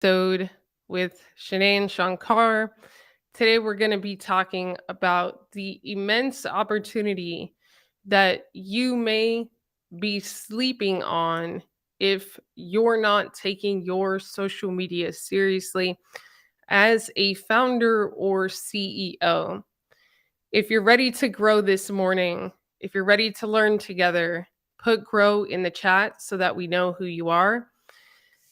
episode with Shanae and Shankar. Today, we're going to be talking about the immense opportunity that you may be sleeping on if you're not taking your social media seriously as a founder or CEO. If you're ready to grow this morning, if you're ready to learn together, put grow in the chat so that we know who you are.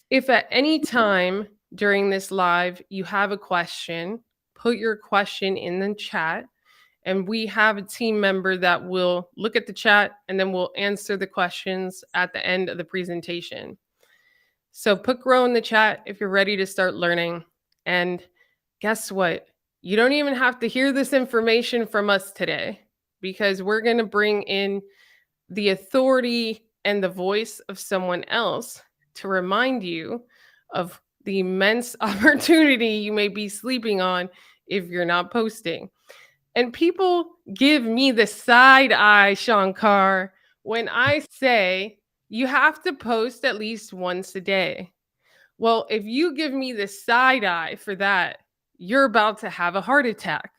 If at any time during this live you have a question, put your question in the chat, and we have a team member that will look at the chat and then we'll answer the questions at the end of the presentation. So put grow in the chat if you're ready to start learning. And guess what? You don't even have to hear this information from us today because we're going to bring in the authority and the voice of someone else to remind you of the immense opportunity you may be sleeping on if you're not posting. And people give me the side eye, Shankar, when I say you have to post at least once a day. Well, if you give me the side eye for that, you're about to have a heart attack.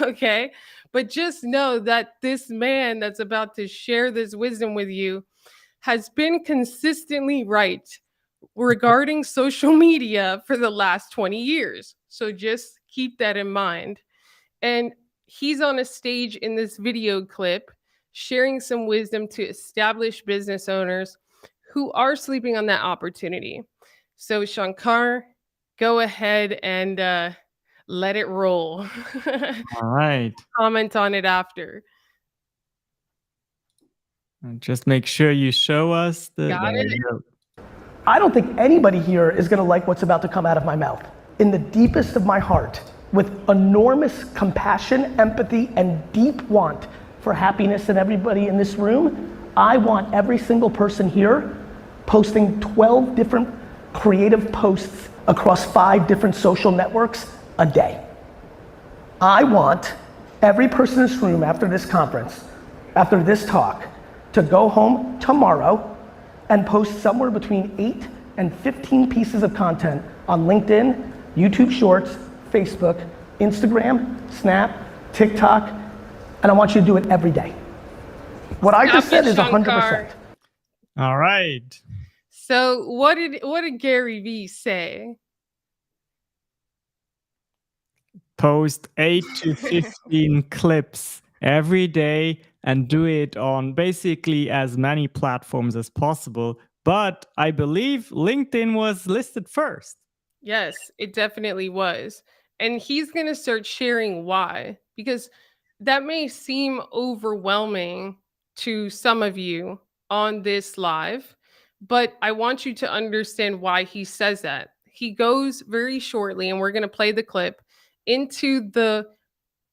Okay. But just know that this man that's about to share this wisdom with you has been consistently right regarding social media for the last 20 years. So just keep that in mind. And he's on a stage in this video clip sharing some wisdom to established business owners who are sleeping on that opportunity. So, Shankar, go ahead and let it roll. All right. Comment on it after. And just make sure you show us the. Got There it? you go. I don't think anybody here is gonna like what's about to come out of my mouth. In the deepest of my heart, with enormous compassion, empathy, and deep want for happiness in everybody in this room, I want every single person here posting 12 different creative posts across 5 different social networks a day. I want every person in this room after this conference, after this talk, to go home tomorrow and post somewhere between 8 and 15 pieces of content on LinkedIn, YouTube Shorts, Facebook, Instagram, Snap, TikTok, and I want you to do it every day. What I just said is 100%. All right. So what did Gary Vee say? Post 8 to 15 clips every day and do it on basically as many platforms as possible. But I believe LinkedIn was listed first. Yes, it definitely was. And he's going to start sharing why, because that may seem overwhelming to some of you on this live, but I want you to understand why he says that. He goes very shortly, and we're going to play the clip, into the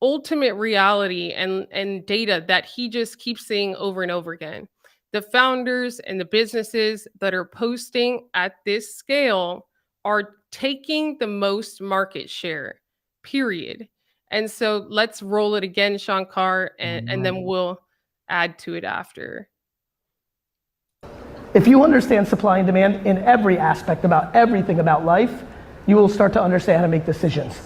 ultimate reality and data that he just keeps saying over and over again. The founders and the businesses that are posting at this scale are taking the most market share, period. And so let's roll it again, Shankar, and then we'll add to it after. If you understand supply and demand in every aspect about everything about life, you will start to understand how to make decisions.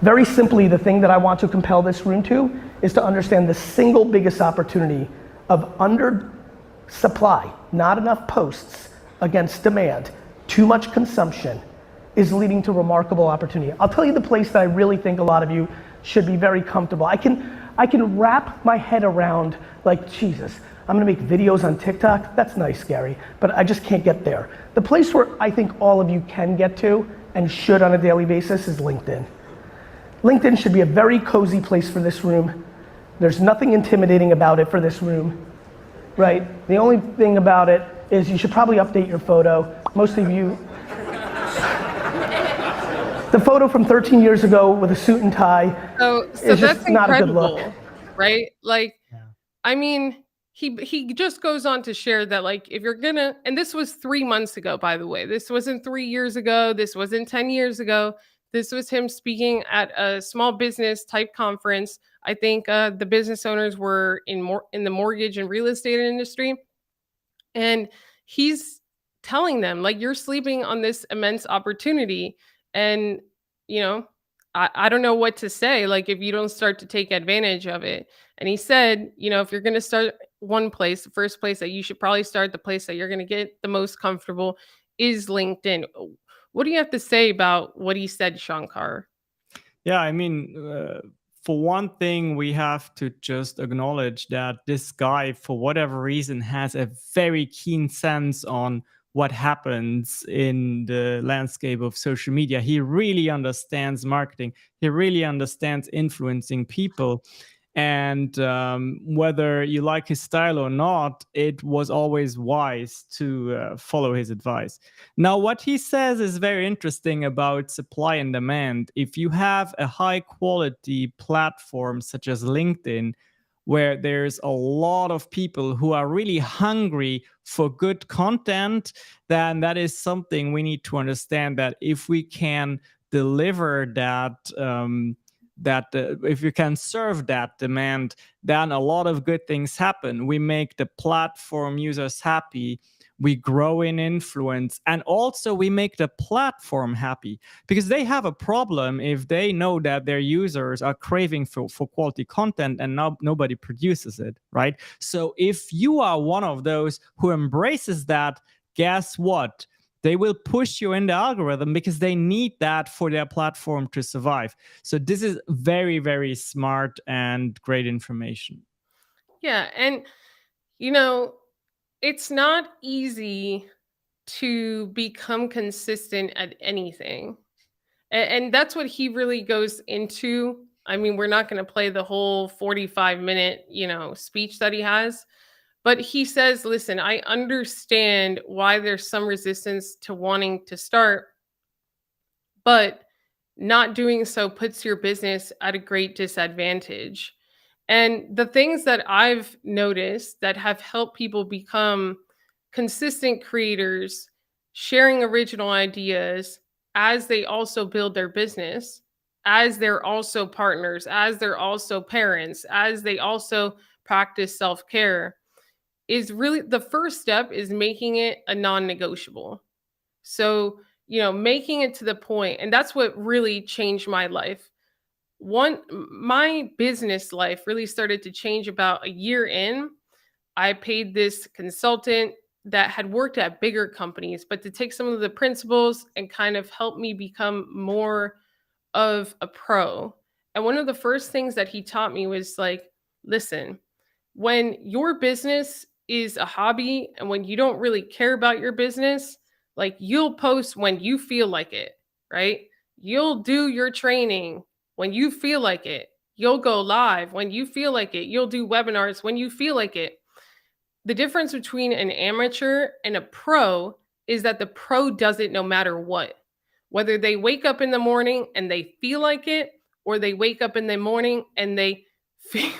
Very simply, the thing that I want to compel this room to is to understand the single biggest opportunity of under supply, not enough posts against demand, too much consumption is leading to remarkable opportunity. I'll tell you the place that I really think a lot of you should be very comfortable. I can wrap my head around, like, Jesus, I'm gonna make videos on TikTok. That's nice, Gary, but I just can't get there. The place where I think all of you can get to and should on a daily basis is LinkedIn. LinkedIn should be a very cozy place for this room. There's nothing intimidating about it for this room, right? The only thing about it is you should probably update your photo. Most of you, the photo from 13 years ago with a suit and tie is just not a good look. Right? Like, I mean, he just goes on to share that, like, if you're gonna, and this was 3 months ago, by the way, this wasn't 3 years ago, this wasn't 10 years ago, this was him speaking at a small business type conference. I think the business owners were in the mortgage and real estate industry, and he's telling them like you're sleeping on this immense opportunity. And you know, I don't know what to say like if you don't start to take advantage of it. And he said, if you're going to start one place, the first place that you should probably start, the place that you're going to get the most comfortable is LinkedIn. What do you have to say about what he said, Shankar? Yeah, I mean, for one thing, we have to just acknowledge that this guy, for whatever reason, has a very keen sense on what happens in the landscape of social media. He really understands marketing. He really understands influencing people. And whether you like his style or not, it was always wise to follow his advice. Now, what he says is very interesting about supply and demand. If you have a high quality platform such as LinkedIn, where there's a lot of people who are really hungry for good content, then that is something we need to understand, that if we can deliver that, if you can serve that demand, then a lot of good things happen. We make the platform users happy, we grow in influence, and also we make the platform happy, because they have a problem if they know that their users are craving for quality content and now nobody produces it, right? So if you are one of those who embraces that, guess what? They will push you in the algorithm because they need that for their platform to survive. So this is very, very smart and great information. Yeah. And, it's not easy to become consistent at anything. And that's what he really goes into. I mean, we're not going to play the whole 45-minute, speech that he has, but he says, listen, I understand why there's some resistance to wanting to start, but not doing so puts your business at a great disadvantage. And the things that I've noticed that have helped people become consistent creators, sharing original ideas as they also build their business, as they're also partners, as they're also parents, as they also practice self care, is really the first step is making it a non negotiable. So, making it to the point, and that's what really changed my life. My business life really started to change about a year in. I paid this consultant that had worked at bigger companies, but to take some of the principles and kind of help me become more of a pro. And one of the first things that he taught me was like, listen, when your business is a hobby and when you don't really care about your business, like you'll post when you feel like it, right? You'll do your training when you feel like it. You'll go live when you feel like it. You'll do webinars when you feel like it. The difference between an amateur and a pro is that the pro does it no matter what. Whether they wake up in the morning and they feel like it, or they wake up in the morning and they feel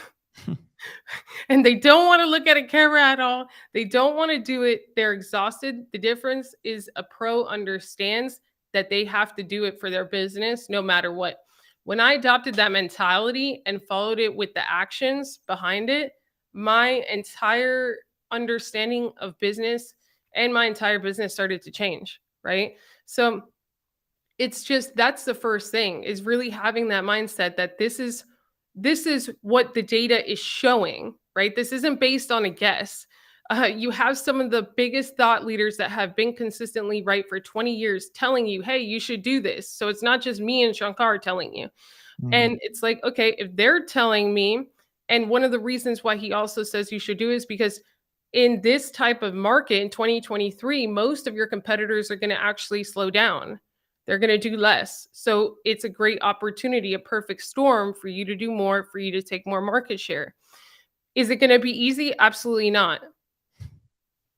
and they don't want to look at a camera at all. They don't want to do it. They're exhausted. The difference is a pro understands that they have to do it for their business no matter what. When I adopted that mentality and followed it with the actions behind it, my entire understanding of business and my entire business started to change, right? So it's just that's the first thing, is really having that mindset that this is what the data is showing, right? This isn't based on a guess. You have some of the biggest thought leaders that have been consistently right for 20 years telling you, hey, you should do this. So it's not just me and Shankar telling you. And it's like, okay, if they're telling me, and one of the reasons why he also says you should do is because in this type of market in 2023, most of your competitors are going to actually slow down. They're going to do less. So it's a great opportunity, a perfect storm for you to do more, for you to take more market share. Is it going to be easy? Absolutely not.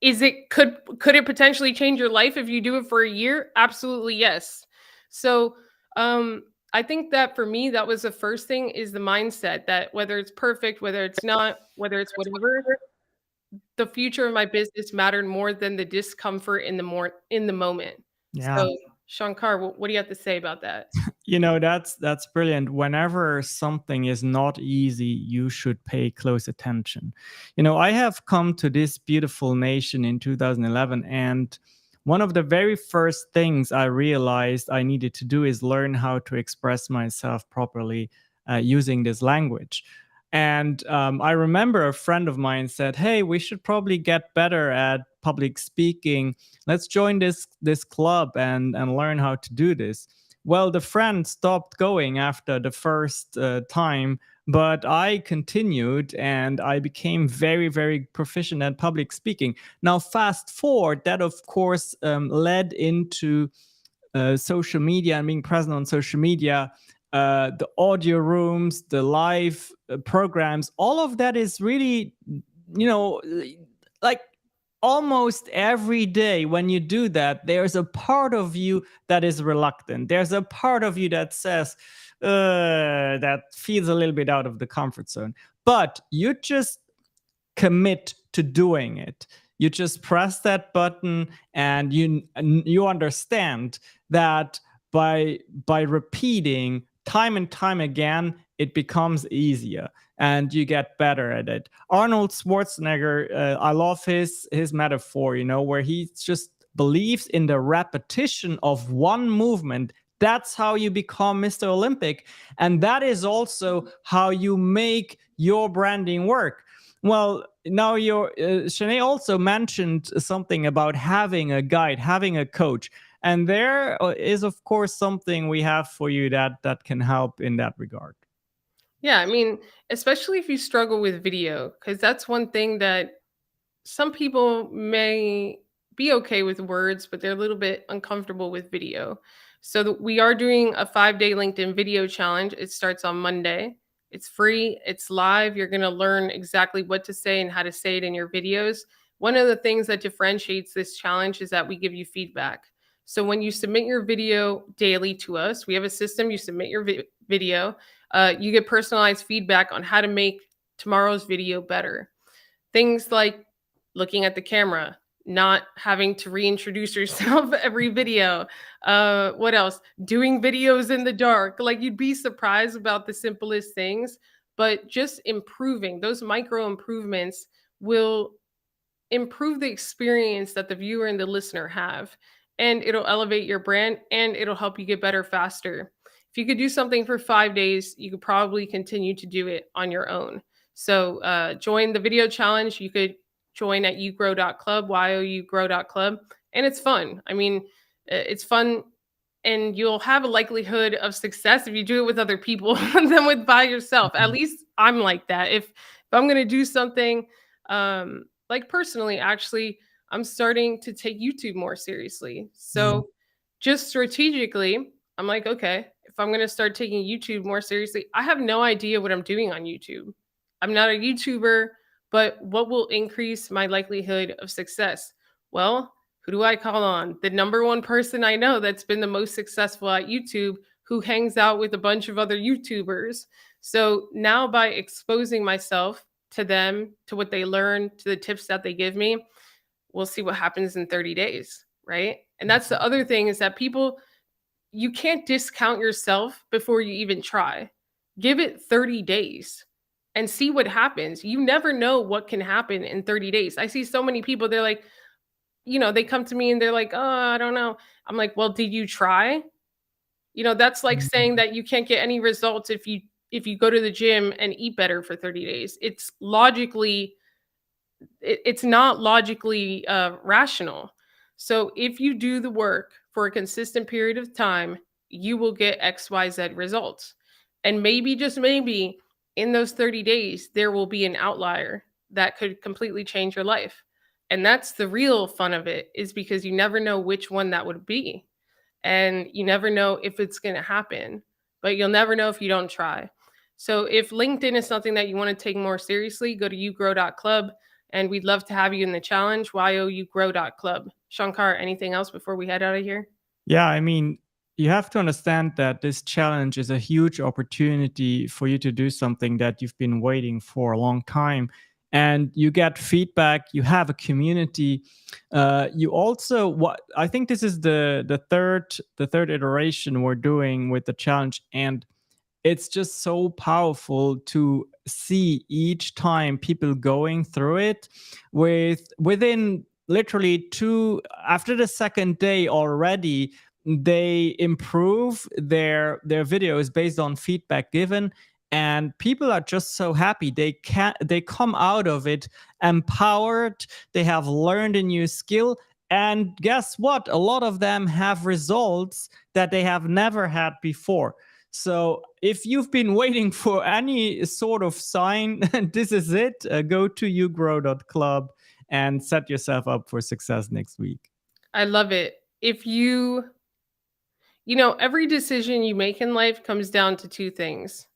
Could it potentially change your life if you do it for a year? Absolutely yes. So I think that for me, that was the first thing, is the mindset that whether it's perfect, whether it's not, whether it's whatever, the future of my business mattered more than the discomfort in the moment. Yeah. So Shankar, what do you have to say about that? That's brilliant. Whenever something is not easy, you should pay close attention. I have come to this beautiful nation in 2011, and one of the very first things I realized I needed to do is learn how to express myself properly using this language. And I remember a friend of mine said, "Hey, we should probably get better at public speaking. Let's join this club and learn how to do this." Well, the friend stopped going after the first time, but I continued and I became very, very proficient at public speaking. Now, fast forward, that of course led into social media and being present on social media, the audio rooms, the live programs, all of that is really, like almost every day when you do that, there's a part of you that is reluctant. There's a part of you that says, that feels a little bit out of the comfort zone. But you just commit to doing it. You just press that button and you understand that by repeating time and time again, it becomes easier and you get better at it. Arnold Schwarzenegger, I love his metaphor, where he just believes in the repetition of one movement. That's how you become Mr. Olympic. And that is also how you make your branding work. Well, now Shanae also mentioned something about having a guide, having a coach. And there is, of course, something we have for you that can help in that regard. Yeah, I mean, especially if you struggle with video, because that's one thing that some people may be okay with words, but they're a little bit uncomfortable with video. So we are doing a 5-day LinkedIn video challenge. It starts on Monday. It's free, it's live. You're going to learn exactly what to say and how to say it in your videos. One of the things that differentiates this challenge is that we give you feedback. So when you submit your video daily to us, we have a system. You submit your video, you get personalized feedback on how to make tomorrow's video better. Things like looking at the camera, not having to reintroduce yourself every video. What else? Doing videos in the dark. Like, you'd be surprised about the simplest things, but just improving those micro improvements will improve the experience that the viewer and the listener have. And it'll elevate your brand and it'll help you get better faster. If you could do something for 5 days, you could probably continue to do it on your own. So join the video challenge. You could join at yougrow.club, yougrow.club. And it's fun. I mean, it's fun and you'll have a likelihood of success if you do it with other people than with by yourself. At least I'm like that. If I'm going to do something, like personally, actually, I'm starting to take YouTube more seriously. So just strategically, I'm like, okay, if I'm going to start taking YouTube more seriously, I have no idea what I'm doing on YouTube. I'm not a YouTuber, but what will increase my likelihood of success? Well, who do I call on? The number one person I know that's been the most successful at YouTube, who hangs out with a bunch of other YouTubers. So now by exposing myself to them, to what they learn, to the tips that they give me, we'll see what happens in 30 days, right? And that's the other thing, is that people, you can't discount yourself before you even try. Give it 30 days and see what happens. You never know what can happen in 30 days. I see so many people, they're like, they come to me and they're like, oh, I don't know. I'm like, well, did you try? That's like saying that you can't get any results if you go to the gym and eat better for 30 days. It's not logically rational. So if you do the work for a consistent period of time, you will get XYZ results. And maybe, just maybe, in those 30 days, there will be an outlier that could completely change your life. And that's the real fun of it, is because you never know which one that would be. And you never know if it's going to happen, but you'll never know if you don't try. So if LinkedIn is something that you want to take more seriously, go to yougrow.club, and we'd love to have you in the challenge, yougrow.club. Shankar, anything else before we head out of here? Yeah, I mean, you have to understand that this challenge is a huge opportunity for you to do something that you've been waiting for a long time. And you get feedback, you have a community. You also, what I think this is the third iteration we're doing with the challenge, and it's just so powerful to see each time people going through it within literally after the second day already, they improve their videos based on feedback given, and people are just so happy. They come out of it empowered, they have learned a new skill, and guess what, a lot of them have results that they have never had before. So if you've been waiting for any sort of sign, this is it. Go to yougrow.club and set yourself up for success next week. I love it. If every decision you make in life comes down to two things.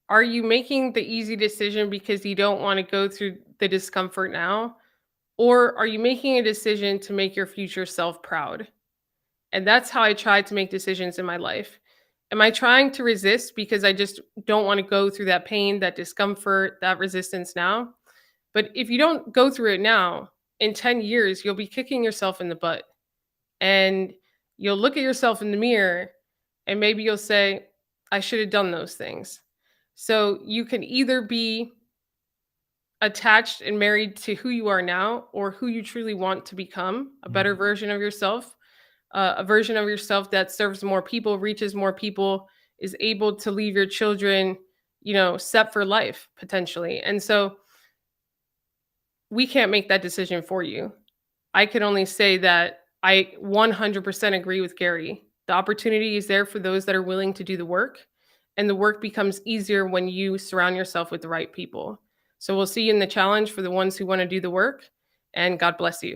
Are you making the easy decision because you don't want to go through the discomfort now? Or are you making a decision to make your future self proud? And that's how I try to make decisions in my life. Am I trying to resist because I just don't want to go through that pain, that discomfort, that resistance now? But if you don't go through it now, in 10 years, you'll be kicking yourself in the butt. And you'll look at yourself in the mirror and maybe you'll say, I should have done those things. So you can either be attached and married to who you are now or who you truly want to become, a better version of yourself, a version of yourself that serves more people, reaches more people, is able to leave your children, set for life potentially. And so we can't make that decision for you. I can only say that I 100% agree with Gary. The opportunity is there for those that are willing to do the work, and the work becomes easier when you surround yourself with the right people. So we'll see you in the challenge for the ones who want to do the work, and God bless you.